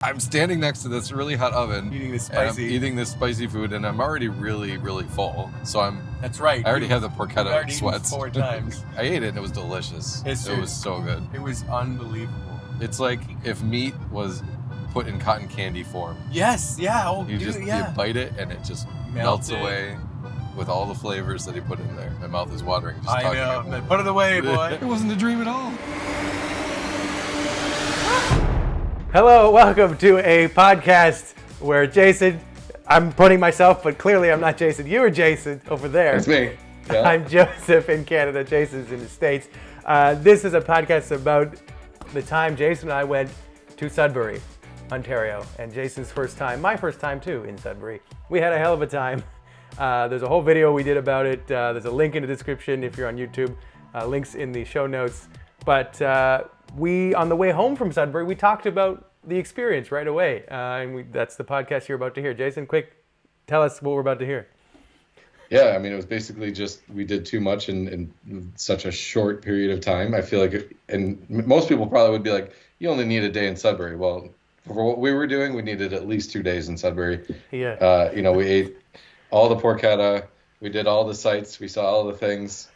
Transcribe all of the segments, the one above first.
I'm standing next to this really hot oven. Eating this and I'm spicy. eating this spicy food, and I'm already really, really full. So That's right. I already have the porchetta sweats. 4 times. I ate it, and it was delicious. It was so good. It was unbelievable. It's like if meat was put in cotton candy form. Yes, yeah. Oh, You bite it, and it just melts away with all the flavors that he put in there. My mouth is watering just talking about it. Put it away, boy. It wasn't a dream at all. Hello, welcome to a podcast where Jason, I'm putting myself, but clearly I'm not Jason. You are Jason over there. It's me. Yeah. I'm Joseph in Canada. Jason's in the States. This is a podcast about the time Jason and I went to Sudbury, Ontario, and Jason's first time, my first time too, in Sudbury. We had a hell of a time. There's a whole video we did about it. There's a link in the description if you're on YouTube. Links in the show notes. But on the way home from Sudbury, we talked about the experience right away. That's the podcast you're about to hear. Jason, quick, tell us what we're about to hear. Yeah, I mean, it was basically just we did too much in such a short period of time. I feel like, and most people probably would be like, you only need a day in Sudbury. Well, for what we were doing, we needed at least 2 days in Sudbury. Yeah. We ate all the porchetta. We did all the sites. We saw all the things.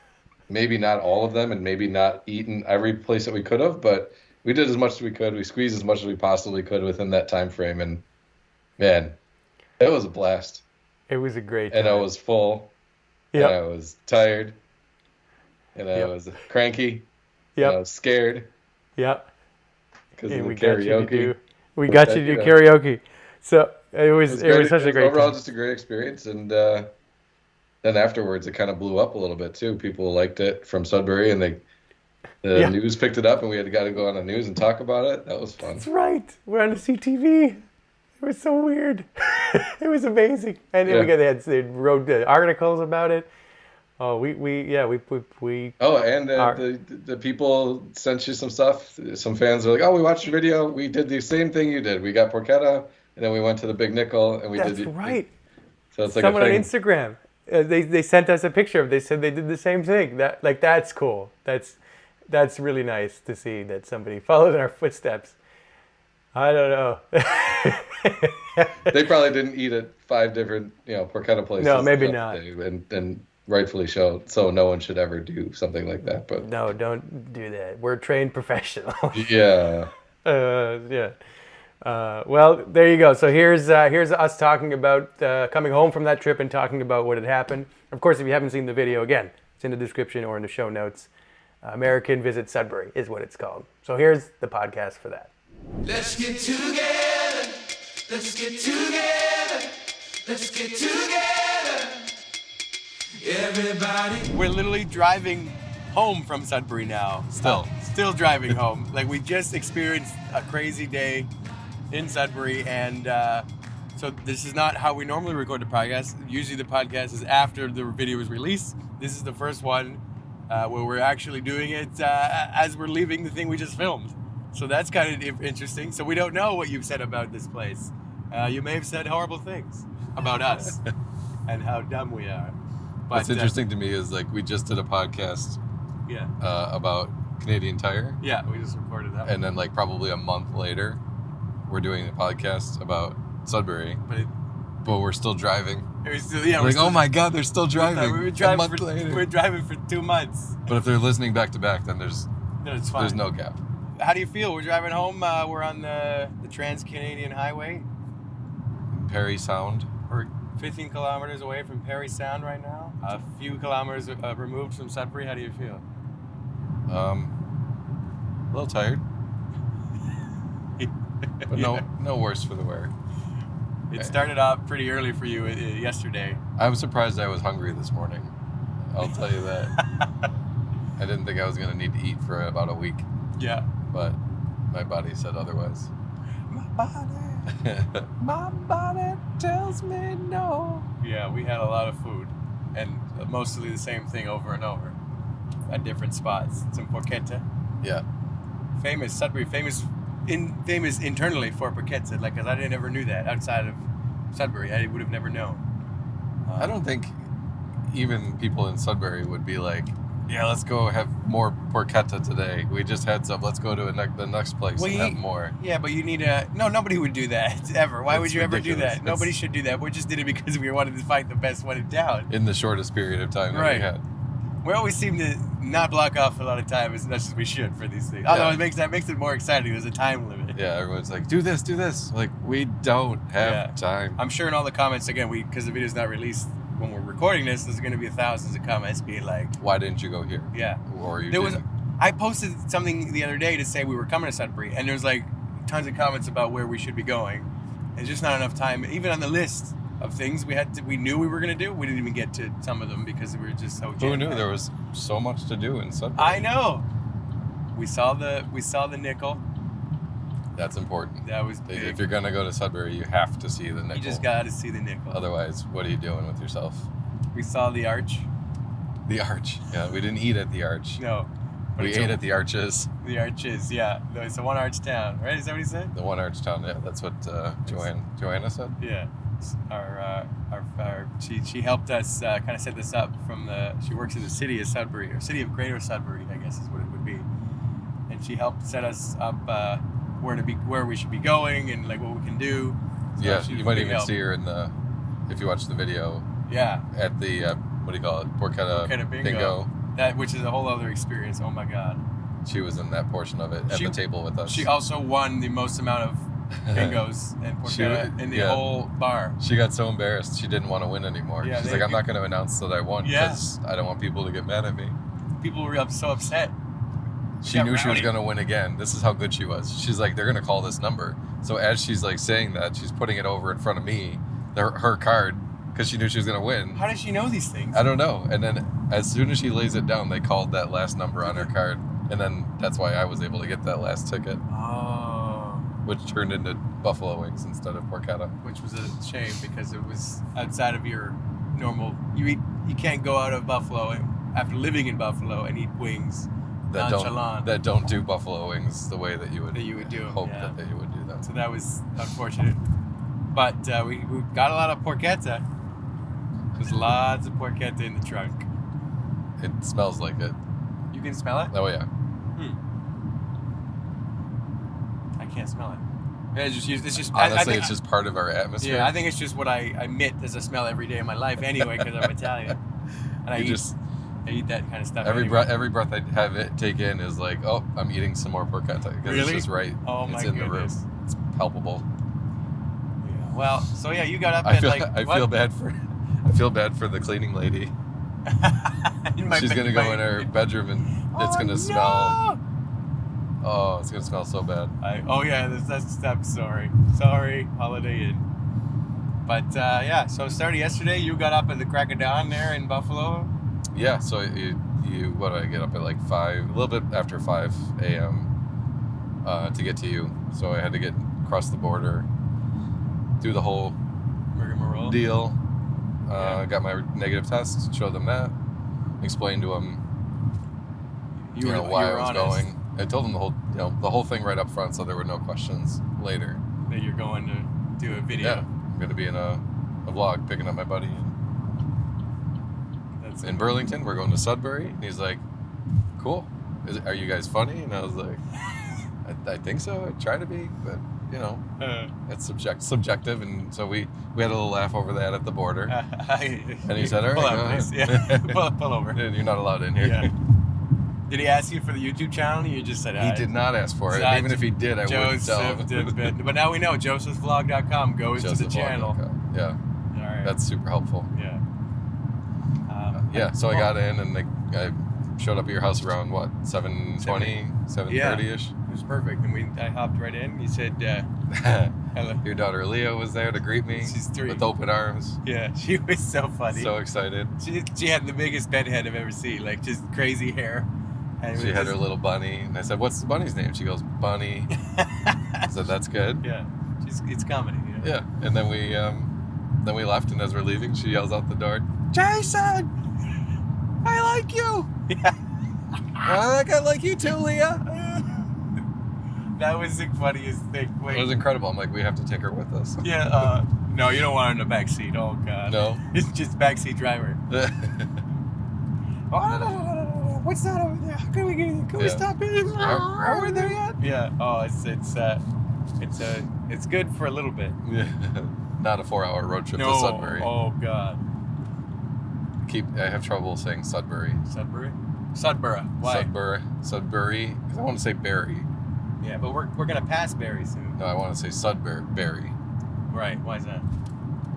Maybe not all of them, and maybe not eaten every place that we could have, but we did as much as we could. We squeezed as much as we possibly could within that time frame, and man, it was a blast. It was a great time. And I was full, and I was tired, and I was cranky, and I was scared. Yep. Because of the karaoke. We got you to do karaoke. So it was such a great overall time. just a great experience, and then afterwards it kind of blew up a little bit too. People liked it from Sudbury, and the news picked it up, and we got to go on the news and talk about it. That was fun. That's right. We're on the CTV. It was so weird. It was amazing. And then they wrote articles about it. Oh, we. Oh, and the people sent you some stuff. Some fans were like, "Oh, we watched your video. We did the same thing you did. We got porchetta, and then we went to the Big Nickel, and we did." That's right. So it's like someone a thing. on Instagram. They sent us a picture of. They said they did the same thing. That's cool. That's really nice to see that somebody followed in our footsteps. I don't know. They probably didn't eat at 5 different, porchetta places. No, maybe not. And rightfully so no one should ever do something like that. But no, don't do that. We're trained professionals. Yeah. Well, there you go. So here's us talking about coming home from that trip and talking about what had happened. Of course, if you haven't seen the video, again, it's in the description or in the show notes. American Visit Sudbury is what it's called. So here's the podcast for that. Let's get together. Let's get together. Let's get together. Everybody. We're literally driving home from Sudbury now. Still driving home. Like, we just experienced a crazy day in Sudbury, and so this is not how we normally record the podcast. Usually the podcast is after the video is released. This is the first one where we're actually doing it as we're leaving the thing we just filmed. So that's kind of interesting. So we don't know what you've said about this place. You may have said horrible things about us and how dumb we are. But what's interesting to me is, like, we just did a podcast about Canadian Tire. Yeah, we just recorded that one. And then, like, probably a month later, we're doing a podcast about Sudbury. But we're still driving. Oh my God, they're still driving. We were driving a month later. We were driving for 2 months. But if they're listening back to back, then it's fine. there's no gap. How do you feel? We're driving home. We're on the Trans-Canadian Highway. Perry Sound. We're 15 kilometers away from Perry Sound right now. A few kilometers removed from Sudbury. How do you feel? A little tired. But no worse for the wear. It started off pretty early for you yesterday. I was surprised I was hungry this morning. I'll tell you that. I didn't think I was going to need to eat for about a week. Yeah. But my body said otherwise. My body tells me no. Yeah, we had a lot of food. And mostly the same thing over and over. At different spots. Some porchetta. Yeah. Sudbury, famous internally for porchetta. Like, cause I never knew that outside of Sudbury. I would have never known. I don't think even people in Sudbury would be like, Yeah, let's go have more porchetta today. We just had some. Let's go to the next place and have more. Yeah, but you need a... No, nobody would do that, ever. Why would you ever do that? Nobody should do that. We just did it because we wanted to find the best one in town. In the shortest period of time that we had. We always seem to not block off a lot of time as much as we should for these things. Although it makes it more exciting. There's a time limit. Yeah, everyone's like, do this. Like, we don't have time. I'm sure in all the comments, again, because the video's not released when we're recording this, there's going to be thousands of comments being like, why didn't you go here? Yeah. Or you didn't. I posted something the other day to say we were coming to Sudbury, and there's like tons of comments about where we should be going. There's just not enough time. Even on the list of things we knew we were going to do, we didn't even get to some of them because we were just so Who knew there was so much to do in Sudbury? I know. We saw the nickel. That's important. That was big. If you're going to go to Sudbury, you have to see the nickel. You just got to see the nickel. Otherwise, what are you doing with yourself? We saw the arch. The arch. Yeah, we didn't eat at the arch. No. We ate at the arches. The arches, yeah. It's a one-arch town, right? Is that what he said? The one-arch town, yeah. That's what Joanna said? Yeah. She helped us kind of set this up she works in the city of Sudbury, or city of Greater Sudbury, I guess is what it would be. And she helped set us up where we should be going and like what we can do. So yeah, you might even see her if you watch the video. Yeah. At the, what do you call it? Porketta bingo. Which is a whole other experience. Oh my God. She was in that portion of it at the table with us. She also won the most amount of bingos and porchetta in the whole bar. She got so embarrassed she didn't want to win anymore. Yeah, she's like, I'm not going to announce that I won because I don't want people to get mad at me. People were so upset. She knew she was going to win again. This is how good she was. She's like, they're going to call this number. So as she's like saying that, she's putting it over in front of me, her card, because she knew she was going to win. How does she know these things? I don't know. And then as soon as she lays it down, they called that last number on her card. And then that's why I was able to get that last ticket. Oh. Which turned into buffalo wings instead of porchetta. Which was a shame because it was outside of your normal... You can't go out of Buffalo after living in Buffalo and eat wings that don't do buffalo wings the way that you would do hope that you would do them. So that was unfortunate. But we got a lot of porchetta. There's lots of porchetta in the trunk. It smells like it. You can smell it? Oh, yeah. I can't smell it. It's just honestly, it's just part of our atmosphere. Yeah, I think it's just what I emit as a smell every day of my life anyway because I'm Italian. And I eat that kind of stuff. Every breath I have it take in is like, oh, I'm eating some more porchetta. Because it's just right. Oh, it's in goodness. the room. It's palpable. Yeah. Well, so yeah, you got up I feel bad for the cleaning lady. She's going to go in her bedroom and it's going to smell. Oh, it's going to smell so bad. I'm sorry. Sorry, Holiday Inn. But so starting yesterday, you got up at the crack of dawn there in Buffalo? Yeah, so what did I get up at like 5, a little bit after 5 a.m. To get to you. So I had to get across the border, do the whole rigmarole deal. Got my negative test, showed them that, explained to them, why I was going. I told them the whole thing right up front, so there were no questions later. That you're going to do a video. Yeah, I'm going to be in a vlog picking up my buddy in Burlington. We're going to Sudbury, and he's like, "Cool. Are you guys funny?" And I was like, "I think so. I try to be, but." It's subjective, and so we had a little laugh over that at the border. And he said, "All right, pull out, please. Yeah. pull over. You're not allowed in here." Yeah. Did he ask you for the YouTube channel? Or you just said he did not ask for it. Even if he did, I wouldn't tell him. But now we know. JosephVlog.com goes to the channel. Yeah. All right. That's super helpful. Yeah. So I got in, and I showed up at your house around 7:20, 7:30ish. It was perfect, and I hopped right in. You said, "Hello." Your daughter Leah was there to greet me. She's 3 with open arms. Yeah, she was so funny. So excited. She had the biggest bedhead I've ever seen, like just crazy hair. And she had her little bunny, and I said, "What's the bunny's name?" She goes, "Bunny." I said, "That's good." Yeah, it's comedy. Yeah, and then we left, and as we're leaving, she yells out the door, "Jason, I like you." Yeah. I like you too, Leah. That was the funniest thing. Wait. It was incredible. I'm like, we have to take her with us. Yeah. No, you don't want her in the back seat. Oh God. No. It's just backseat driver. what's that over there? How can we get in? Can we stop it? Are we there yet? Yeah. Oh, it's good for a little bit. Yeah. Not a 4-hour road trip to No. Sudbury. Oh God. I have trouble saying Sudbury. Sudbury. Sudborough. Why? Sudbury. Because I want to say Barry. Yeah, but we're gonna pass Barry soon. No, I want to say Sudbury. Right. Why is that?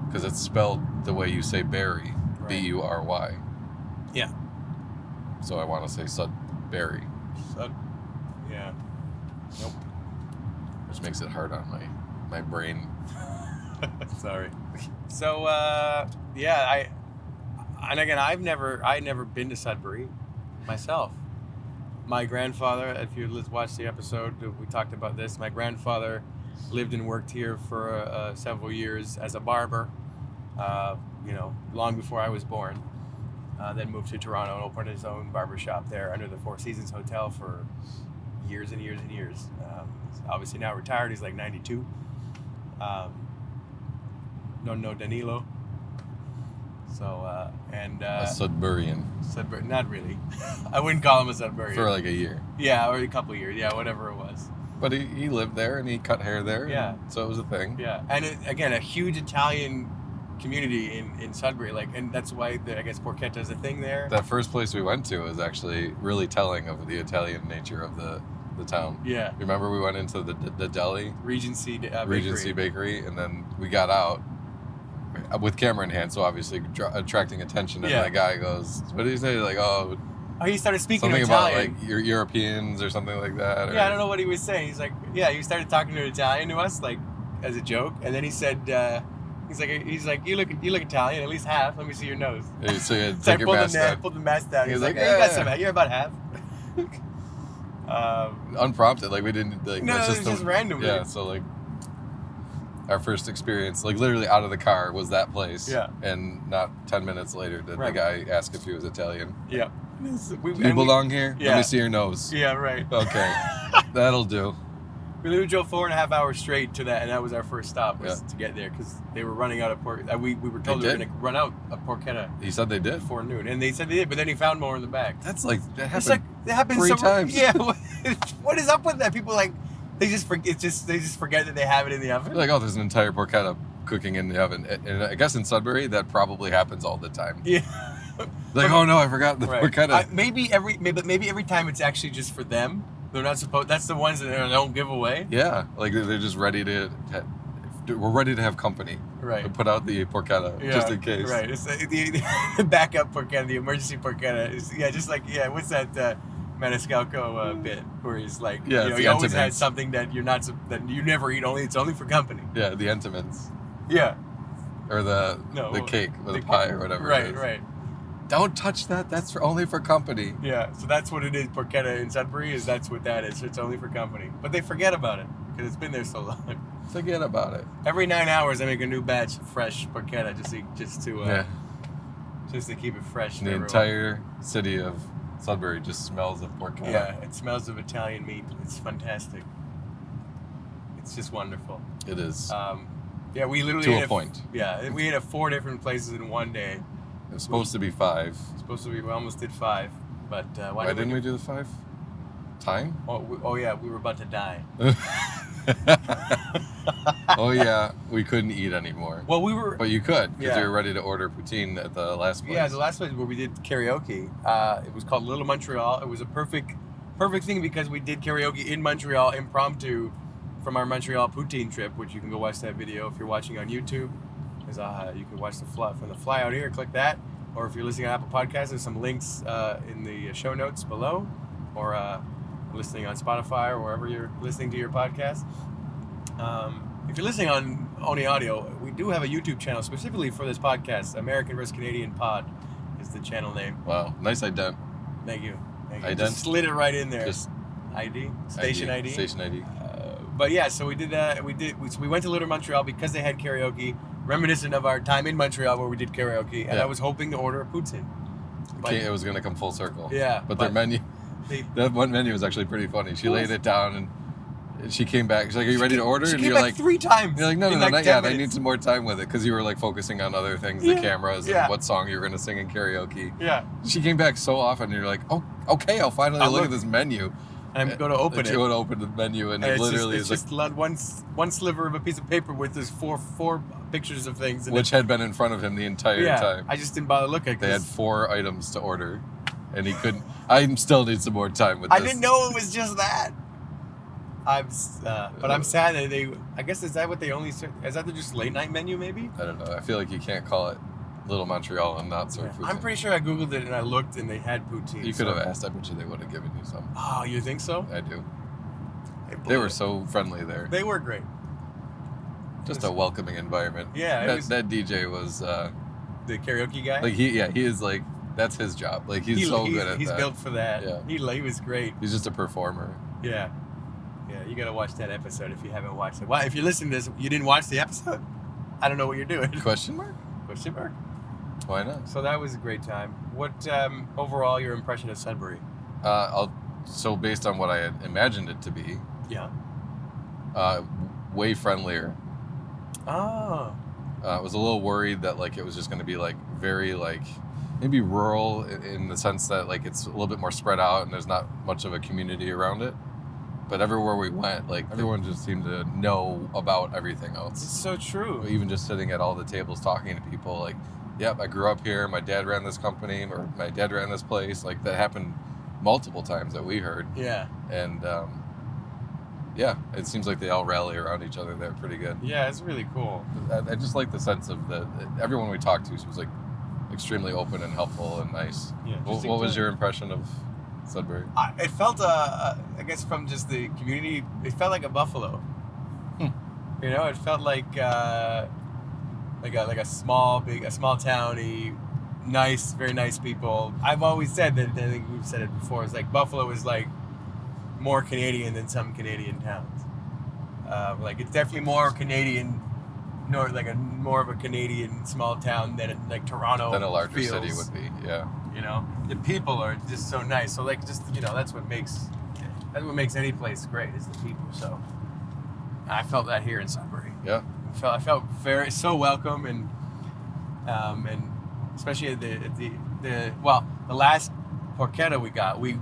Because it's spelled the way you say Barry. Right. Bury. Yeah. So I want to say Sudbury. Yeah. Nope. Which makes it hard on my brain. Sorry. So yeah, I'd never been to Sudbury myself. My grandfather, if you watched the episode, we talked about this. My grandfather lived and worked here for several years as a barber. Long before I was born. Then moved to Toronto and opened his own barber shop there under the Four Seasons Hotel for years and years and years. Obviously now retired. He's like 92. No Danilo. So A Sudburian. Sudbury, not really. I wouldn't call him a Sudbury. For like a year. Yeah, or a couple of years. Yeah, whatever it was. But he lived there and he cut hair there. Yeah. So it was a thing. Yeah, and again, a huge Italian community in Sudbury, and that's why I guess Porketta is a thing there. That first place we went to was actually really telling of the Italian nature of the town. Yeah. Remember we went into the deli? Regency Bakery, and then we got out with camera in hand, so obviously attracting attention. And the guy goes, "What did he say?" Like, "Oh, he started speaking something Italian. about like Europeans or something like that." Or, yeah, I don't know what he was saying. He's like, he started talking in Italian to us, like as a joke, and then he said, he's like, you look Italian, at least half. Let me see your nose. So you had to So I take your mask down. pulled the mask down. He's like, yeah. you got some. You're about half. Unprompted, like we didn't like. No, it's it was just random. Yeah, so like our first experience, like literally out of the car, was that place. Yeah. And not 10 minutes later did the guy ask if he was Italian. Yeah. Do you belong here? Yeah. Let me see your nose. Yeah, right. Okay, that'll do. We literally drove 4.5 hours straight to that, and that was our first stop to get there because they were running out of pork. We were told they were going to run out of porchetta. He said they did before noon, and they said they did, but then he found more in the back. That's like that happened. It's like it happened 3 times. Yeah, what is up with that? People they just forget that they have it in the oven. You're like, oh, there's an entire porchetta cooking in the oven, and I guess in Sudbury that probably happens all the time. Yeah. Like, oh no, I forgot the porchetta. Maybe every time it's actually just for them. They're not supposed. That's the ones that they don't give away. Yeah, like they're just ready to. We're ready to have company. Right. To put out the porchetta just in case. Right. It's the backup porchetta, the emergency porchetta. Is just like what's that Maniscalco bit where he's like, he always has something that that you never eat. It's only for company. Yeah, the Entenmann's. Yeah. Or the cake or the pie or whatever. Right. It is. Right. Don't touch that. That's only for company. Yeah, so that's what it is. Porchetta in Sudbury that's what that is. It's only for company, but they forget about it because it's been there so long. Forget about it. Every 9 hours, I make a new batch of fresh porchetta just to keep it fresh. The entire city of Sudbury just smells of porchetta. Yeah, it smells of Italian meat. It's fantastic. It's just wonderful. It is. We literally to a point. Yeah, we ate at 4 different places in one day. It was supposed to be 5. We almost did 5, but why didn't we do the 5? Time? We were about to die. Oh yeah, we couldn't eat anymore. Well, we were. But you could because you were ready to order poutine at the last place. Yeah, the last place where we did karaoke. It was called Little Montreal. It was a perfect thing because we did karaoke in Montreal impromptu from our Montreal poutine trip, which you can go watch that video if you're watching on YouTube. You can watch from the fly out here, click that. Or if you're listening on Apple Podcasts, there's some links in the show notes below. Or listening on Spotify or wherever you're listening to your podcast. If you're listening on only audio, we do have a YouTube channel specifically for this podcast. American vs. Canadian Pod is the channel name. Wow, nice ident. Thank you. Ident? Just slid it right in there. Just ID? Station ID? Station ID. But yeah, so we did that. We went to Little Montreal because they had karaoke, reminiscent of our time in Montreal where we did karaoke, and I was hoping to order a poutine. But it was going to come full circle. Yeah. But their menu, that one menu was actually pretty funny. She laid it down and And she came back. She's like, "Are you ready to order?" She And came you're back like, 3 times. "You're like, no, in not like yet. 10 I need minutes. some more time with it," because you were like focusing on other things, Yeah. the cameras, Yeah. and what song you were gonna sing in karaoke. Yeah. She came back so often. And you're like, "Oh, okay. I'll finally I'll look at look. this menu." And I'm going to open And it. she would open the menu, and it it's literally just, is it's like, just one sliver of a piece of paper with this four pictures of things. In which it. had been in front of him the entire Yeah. time. I just didn't bother looking. They had 4 items to order, and he couldn't. I still need some more time with I this. didn't know it was just that. But I'm sad that they. I guess is that what they only serve? Is that the just late night menu maybe? I don't know. I feel like you can't call it Little Montreal and not serve food. I'm pretty sure I googled it and I looked and they had poutine. You could have asked. I bet you they would have given you some. Oh, you think so? I do. blew They were it. so friendly there. They were great. Just a welcoming environment. Yeah, it was- that DJ was The karaoke guy. like he is like that's his job. Like he's so good at he's that. built for that. Yeah. He was great. He's just a performer. Yeah. Yeah, you gotta watch that episode if you haven't watched it. Well, if you're listening to this, you didn't watch the episode. I don't know what you're doing. Question mark? Question mark. Why not? So that was a great time. What overall your impression of Sudbury? So based on what I had imagined it to be, Yeah. way friendlier. Oh. I was a little worried that like it was just going to be like very like maybe rural in the sense that like it's a little bit more spread out and there's not much of a community around it. But everywhere we went, like everyone just seemed to know about everything It's else. so true. Even just sitting at all the tables talking to people, like, "Yep, I grew up here. My dad ran this company, or my dad ran this place." Like that happened multiple times that we heard. Yeah. And yeah, it seems like they all rally around each other there pretty good. Yeah, it's really cool. I just like the sense of everyone we talked to was like extremely open and helpful and nice. Yeah. What was your impression of Sudbury? It felt, I guess, from just the community, it felt like a Buffalo. You know, it felt like a small towny, nice, very nice people. I've always said that. I think we've said it before. It's like Buffalo is like more Canadian than some Canadian towns. Like it's definitely more Canadian, more of a Canadian small town than like Toronto. Than a larger feels. city would be. Yeah. You know, the people are just so nice. So like, just that's what makes any place great is the people. So I felt that here in Sudbury. Yeah. I felt so welcome and especially at the last porchetta we got. The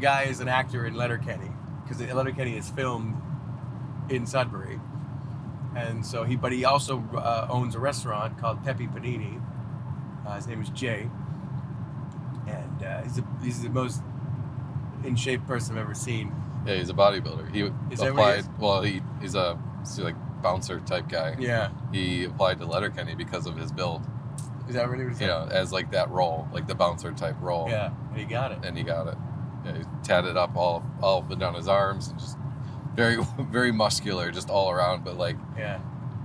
guy is an actor in Letterkenny because Letterkenny is filmed in Sudbury, and so he also owns a restaurant called Pepe Panini. His name is Jay, and he's the most in shape person I've ever seen. Yeah, he's a bodybuilder. He Is that what he applied. Well, he's a like bouncer type guy. Yeah, He applied to Letterkenny because of his build. is that really what You know, as like that role, like the bouncer type role. Yeah, and he got it. And he got it. Yeah, he tatted up all up and down his arms and just very very muscular, just all around. But like, Yeah,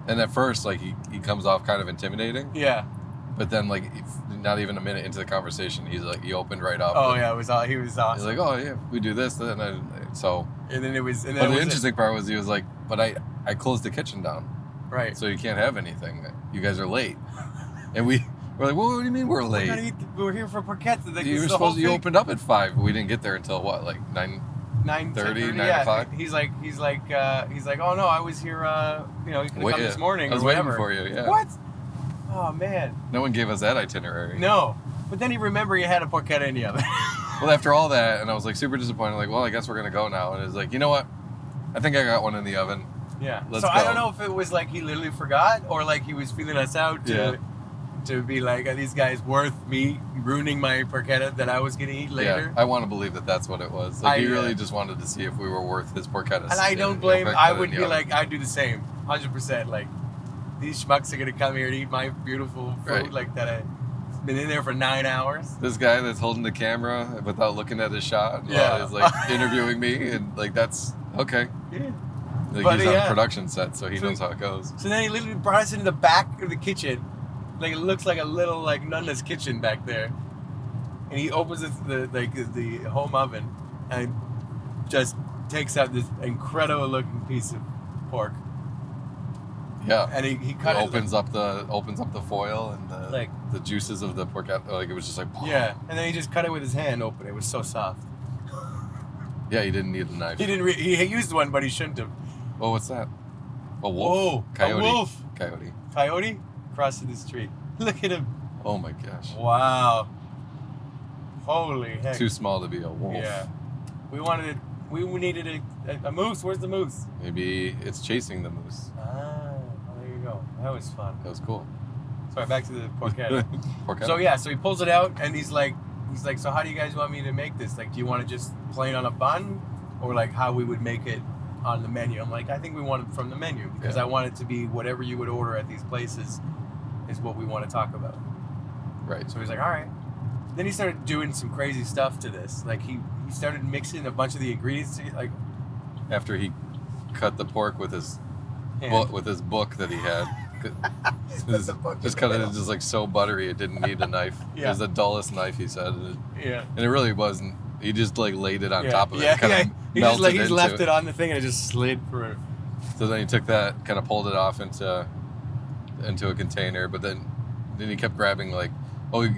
and at first, like he comes off kind of intimidating. yeah. But then, like, not even a minute into the conversation, he opened right up. Oh and yeah, he was awesome. He's like, "Oh yeah, we do this." Then so. And then it was. And But then the interesting part was he was like, "But I closed the kitchen down, right. so you can't have anything. You guys are late." And we're like, "Well, what do you mean we're late? We're here for Porketta. Like, You were supposed you opened up at 5. We didn't get there until what, like 9? 9:30, 9 o'clock? He's like, oh no, I was here. You could have come this morning. I was or waiting whatever. for you. Yeah. What? Oh man. No one gave us that itinerary. No. But then he remembered he had a porchetta in the oven. Well, after all that, and I was like super disappointed. Like, well, I guess we're gonna go now. And it's like, you know what? I think I got one in the oven. Yeah. Let's so go. I don't know if it was like he literally forgot or like he was feeling us out to be like, are these guys worth me ruining my porchetta that I was gonna eat later? Yeah, I want to believe that that's what it was. Like, he really yeah. just wanted to see if we were worth his porchetta. And I don't blame. I would be like, I'd do the same, 100%. Like, these schmucks are gonna come here and eat my beautiful food Right. like that. I've been in there for 9 hours. This guy that's holding the camera without looking at his shot Yeah. while he's like interviewing me, and like that's okay. Yeah. Like But, he's on yeah. a production set, so he So- knows how it goes. So then he literally brought us into the back of the kitchen, like it looks like a little like nunna's kitchen back there, and he opens the home oven and just takes out this incredible looking piece of pork, Yeah. and he cut It it. opens up the foil and the juices of the porchetta. Like it was just like Yeah, and then he just cut it with his hand open. It was so soft. Yeah, he didn't need a knife. He didn't. He used one, but he shouldn't have. Oh, what's that? A wolf? Whoa, Coyote. a wolf. Coyote. Coyote crossing the street. Look at him. Oh my gosh. Wow. Holy heck. Too small to be a wolf. Yeah. We needed a moose. Where's the moose? Maybe it's chasing the moose. Ah, there you go. That was fun. That was cool. Sorry, back to the porchetta. Porchetta. So yeah, so he pulls it out and he's like, so how do you guys want me to make this? Like, do you want to just plain on a bun, or like how we would make it on the menu? I'm like, I think we want it from the menu because I want it to be whatever you would order at these places is what we want to talk about. Right. So he's like, all right. Then he started doing some crazy stuff to this. Like he started mixing a bunch of the ingredients. Like After he cut the pork with his book that he had. Just cut it just like so buttery it didn't need a knife. Yeah. It was the dullest knife, he said. Yeah. And it really wasn't. He just like laid it on top of it. Yeah, Kind of melted he's into left it on the thing and it just slid for. So then he took that, kind of pulled it off into a container, but then he kept grabbing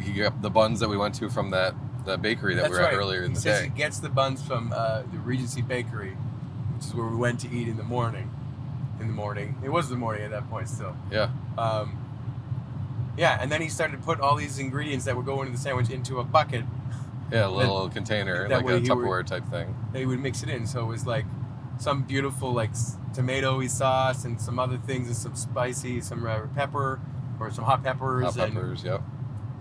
he got the buns that we went to from that bakery that we were at earlier in the He says day. he gets the buns from the Regency Bakery, which is where we went to eat in the morning. It was the morning at that point still. Yeah. Yeah, and then he started putting all these ingredients that would go into the sandwich into a bucket. Yeah, a little container, that like way a he Tupperware type thing. They would mix it in, so it was like some beautiful tomatoey sauce and some other things and some spicy, some pepper or some hot peppers. Hot peppers, yep.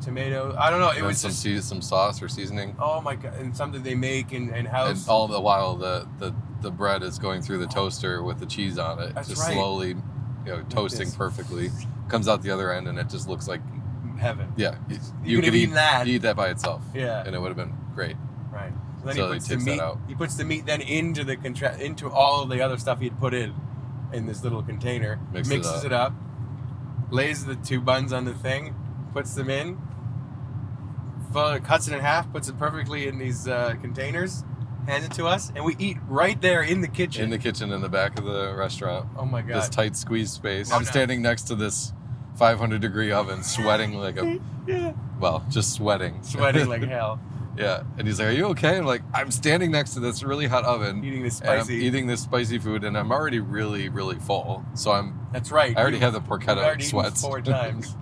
Tomato. I don't know. It And was some sauce or seasoning. Oh my god! And something they make in house. And all the while the bread is going through the toaster with the cheese on it, That's just right. slowly, toasting perfectly. Comes out the other end and it just looks like heaven. Yeah, You could eat that. Eat that by itself. Yeah, and it would have been great. Right. So then So he puts he takes the meat. that out. He puts the meat then into into all of the other stuff he'd put in this little container. Mixes it up. Lays the two buns on the thing. Puts them in. Cuts it in half. Puts it perfectly in these containers. Hands it to us, and we eat right there in the kitchen. In the kitchen in the back of the restaurant. Oh my god! This tight squeeze space. Oh, I'm standing next to this 500-degree oven, sweating like a just sweating. Sweating like hell. Yeah, and he's like, "Are you okay?" I'm like, "I'm standing next to this really hot oven, eating this spicy food, and I'm already really, really full. So I'm. That's right. I already have the porchetta sweats 4 times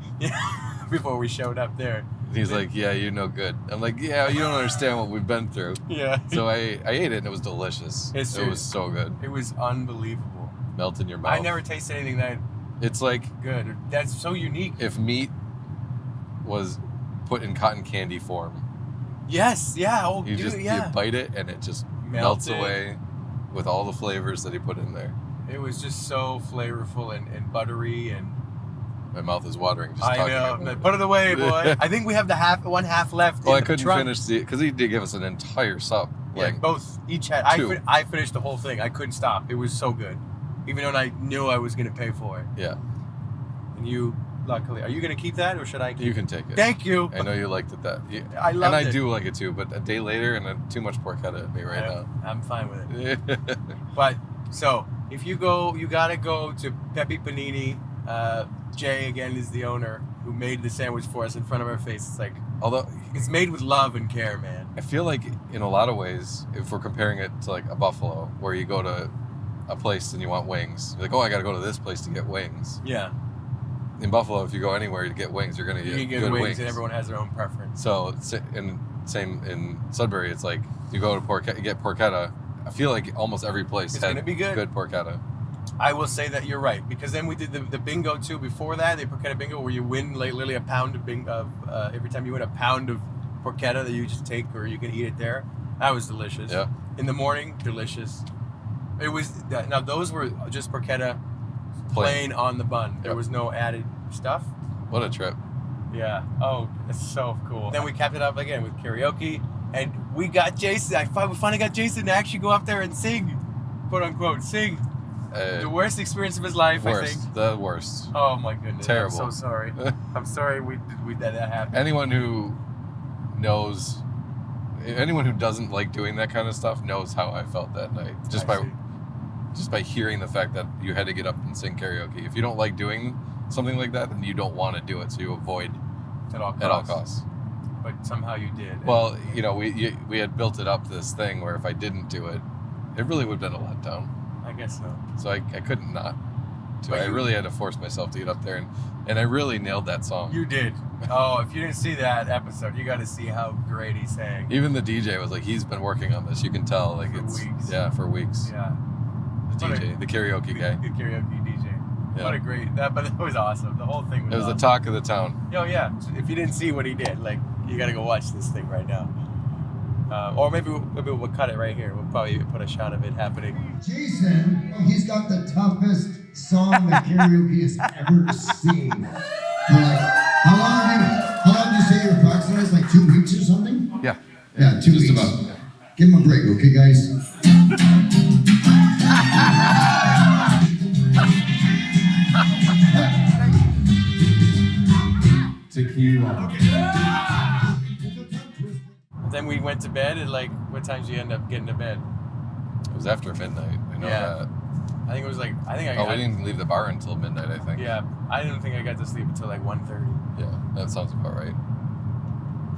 before we showed up there. And he's like, "Yeah, you're no good." I'm like, "Yeah, you don't understand what we've been through." Yeah. So I ate it, and it was delicious. It was so good. It was unbelievable. Melt in your mouth. I never tasted anything that. It's like good. That's so unique. If meat was put in cotton candy form. Yes, yeah. Oh, you bite it and it just melts away with all the flavors that he put in there. It was just so flavorful and buttery and. My mouth is watering. I know. Put it away, boy. I think we have one half left. Well, I couldn't finish because he did give us an entire sub. Yeah, both each had. I finished the whole thing. I couldn't stop. It was so good, even though I knew I was going to pay for it. Yeah. And you, luckily, are you going to keep that or should I keep it? You can take it. Thank you. I know you liked it I loved it. And I do like it too, but a day later and too much porchetta at me now. I'm fine with it. But so if you go, you got to go to Pepe Panini. Jay again is the owner who made the sandwich for us in front of our face. It's like, although it's made with love and care, man. I feel like in a lot of ways, if we're comparing it to like a Buffalo, where you go to a place and you want wings, you're like, oh, I got to go to this place to get wings. Yeah. In Buffalo, if you go anywhere to get wings, you're gonna get good wings, and everyone has their own preference. So, and same in Sudbury, it's like you go to get porchetta. I feel like almost every place had good porchetta. I will say that you're right, because then we did the bingo too before that, the porchetta bingo, where you win like literally a pound of every time you win a pound of porchetta that you just take or you can eat it there. That was delicious. Yeah. In the morning, delicious. It was now those were just porchetta plain on the bun. There was no added stuff. What a trip. Yeah. Oh, it's so cool. Then we capped it up again with karaoke, and we got Jason. We finally got Jason to actually go up there and sing, quote unquote, sing. The worst experience of his life, I think. The worst. Oh my goodness. Terrible. I'm so sorry. I'm sorry we that happened. Anyone who doesn't like doing that kind of stuff knows how I felt that night. Just by hearing the fact that you had to get up and sing karaoke. If you don't like doing something like that, then you don't want to do it, so you avoid at all costs. but somehow you did. Well, you know, we had built it up to this thing where if I didn't do it, it really would have been a letdown. I guess so. So I couldn't not. So But I you- really had to force myself to get up there, and I really nailed that song. You did. Oh, if you didn't see that episode, you got to see how great he sang. Even the DJ was like, he's been working on this. You can tell, like For it's weeks. yeah, for weeks. Yeah. The What a- DJ, the karaoke guy. The karaoke DJ. Yeah. What a great but that was awesome. The whole thing was It was the awesome. talk of the town. Oh yeah. If you didn't see what he did, like you got to go watch this thing right now. Or maybe we'll cut it right here. We'll probably put a shot of it happening. Jason, he's got the toughest song that karaoke has ever seen. So like, how long did you say your practicing is? Like 2 weeks or something? Yeah. Yeah, 2 weeks. about. Give him a break, okay, guys? Tequila. Then we went to bed at like what time did you end up getting to bed? It was after midnight. I know Yeah. that. I think it was like I We didn't leave the bar until midnight, I think. Yeah, I didn't think I got to sleep until like 1:30. Yeah, that sounds about right.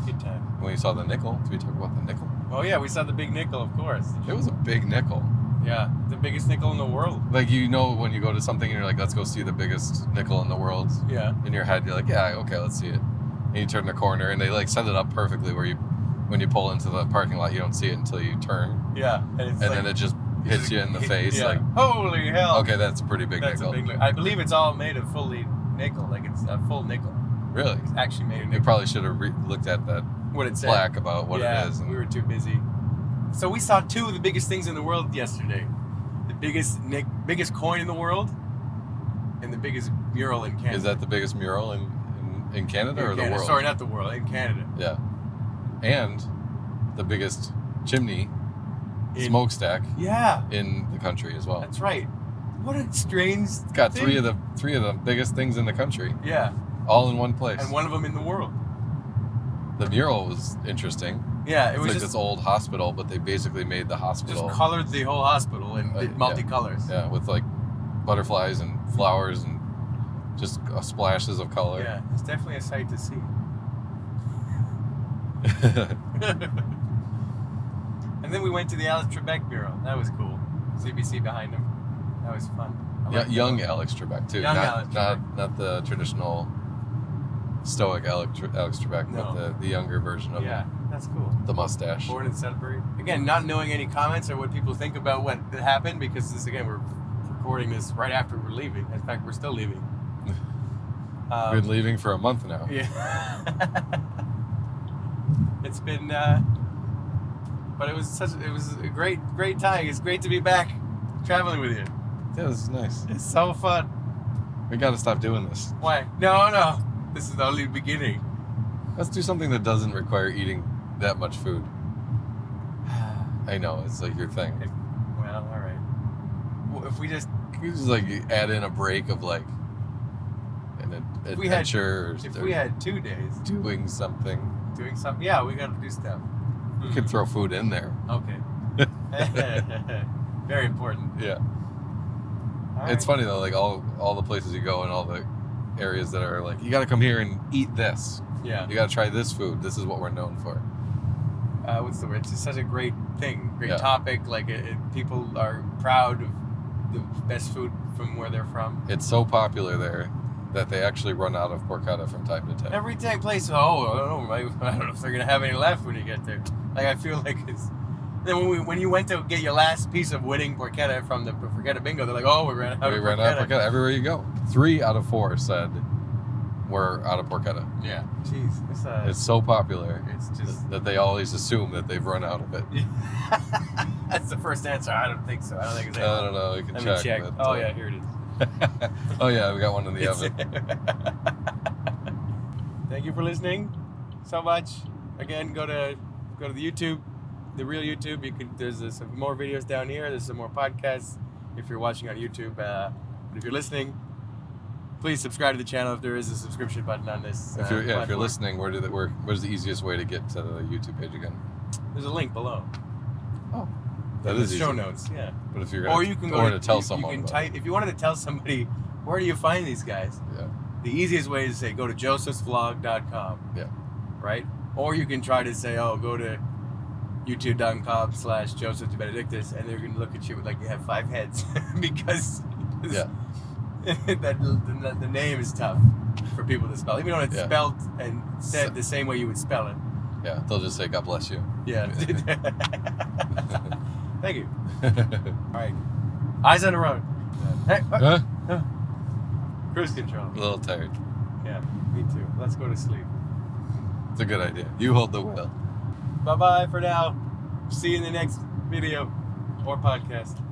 Good time. When we saw the nickel, did we talk about the nickel? Oh yeah, we saw the big nickel, of course. It was a big nickel. Yeah, the biggest nickel in the world. Like, you know, when you go to something and you're like, let's go see the biggest nickel in the world. Yeah. In your head, you're like, yeah, okay, let's see it. And you turn the corner, and they like set it up perfectly where when you pull into the parking lot, you don't see it until you turn, Yeah, and it's and like, then it just hits you in the face. Yeah. Like, holy hell. okay, that's a pretty big That's nickel. a big. I believe it's all made of fully nickel. Like it's a full nickel. Really? It's actually made of You nickel. probably should have looked at that What it said. plaque about what yeah, it is. And we were too busy. So we saw two of the biggest things in the world yesterday. The biggest coin in the world, and the biggest mural in Canada. is that the biggest mural in Canada or In the Canada. world? Sorry, not the world. In Canada. Yeah. And the biggest chimney In- smokestack Yeah, in the country as well. that's right. What a strange. It's got thing. three of the biggest things in the country, Yeah, all in one place. and one of them in the world. The mural was interesting. Yeah, it It's was like just this old hospital, but they basically made the hospital colored the whole hospital in Yeah. multicolors. yeah, with like butterflies and flowers and just splashes of color. Yeah, it's definitely a sight to see. And then we went to the Alex Trebek mural. That was cool. CBC behind him. That was fun. I Yeah, liked young that. Alex Trebek too. Young not, Alex not the traditional stoic Alex Trebek, No. but the younger version of Yeah, that's cool. the mustache. Born in Sudbury. Again, not knowing any comments or what people think about what happened, because this again we're recording this right after we're leaving. In fact, we're still leaving. We've been leaving for a month now. Yeah. It's been, but it was a great time. It's great to be back traveling with you. Yeah, this is nice. It's so fun. We got to stop doing this. Why? No. This is only the beginning. Let's do something that doesn't require eating that much food. I know, it's like your thing. Well, all right. Well, if we just You just like add in a break of like an we had- adventure if or we had 2 days doing something. doing something, yeah, we got to do stuff. You could throw food in there. Okay. Very important. Yeah. All It's right. funny though, like all the places you go and all the areas that are like, you got to come here and eat this. Yeah. You got to try this food. This is what we're known for. What's the word? It's just such a great thing, great Yeah. topic. Like people are proud of the best food from where they're from. It's so popular there that they actually run out of porchetta from time to time. Every time place, I don't know if they're gonna have any left when you get there. Like I feel like it's. Then when you went to get your last piece of winning porchetta from the porchetta bingo, they're like, oh, we ran out We of ran out of porchetta everywhere you go. 3 out of 4 said we're out of porchetta. Yeah. Jeez, It's so popular it's just. that they always assume that they've run out of it. That's the first answer. I don't think so. I don't think it's. I don't know. You can Let check. me check. but, Oh yeah, here it is. Oh yeah, we got one in the It's- oven. Thank you for listening so much. Again, go to the YouTube, the real YouTube. There's some more videos down here. There's some more podcasts if you're watching on YouTube. But if you're listening, please subscribe to the channel if there is a subscription button on this. If you're platform. listening, where's the easiest way to get to the YouTube page again? There's a link below. Oh, that in is the show easy. notes. Yeah. But if you're Or you can go to tell someone. You can about it. type if you wanted to tell somebody where do you find these guys. Yeah. The easiest way is to say go to josephsvlog.com. Yeah. Right? Or you can try to say, oh, go to youtube.com/Joseph DeBenedictis, and they're going to look at you like you have 5 heads because Yeah. the name is tough for people to spell, even though it's spelled and said the same way you would spell it. Yeah, they'll just say, God bless you. Yeah. Thank you. All right. Eyes on the road. Hey, Huh? cruise control. A little tired. Yeah, me too. Let's go to sleep. It's a good idea. You hold the wheel. Bye-bye for now. See you in the next video or podcast.